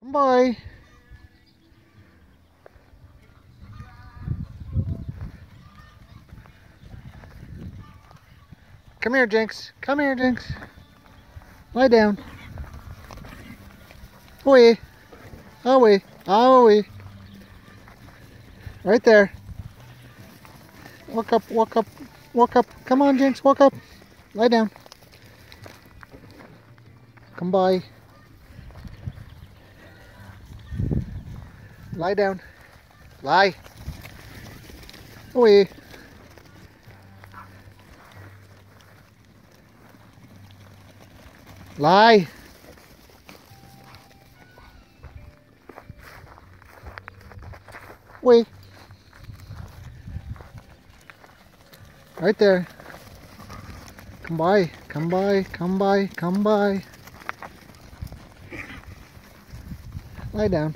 Bye. Come here, Jinx. Come here, Jinx. Lie down. Away. Away. Away. Right there. Walk up, walk up, walk up. Come on, Jinx, walk up. Lie down. Come by. Lie down. Lie. Away. Lie. Away. Right there. Come by, come by, come by, come by. Lie down.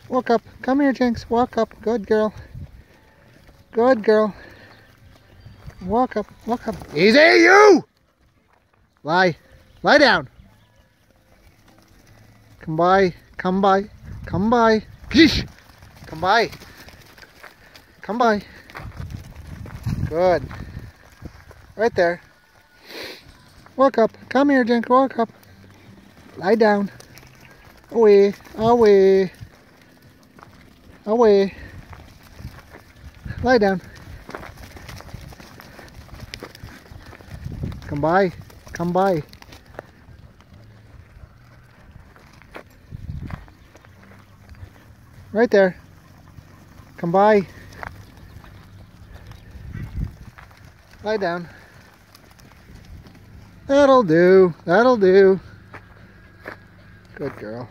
Walk up. Come here, Jinx. Walk up. Good girl. Good girl. Walk up. Walk up. Easy, you! Lie. Lie down. Come by. Come by. Come by. Sheesh. Come by. Come by. Good. Right there. Walk up. Come here, Jinx. Walk up. Lie down. Away. Away. Away. Lie down. Come by. Come by. Right there. Come by. Lie down. That'll do. That'll do. Good girl.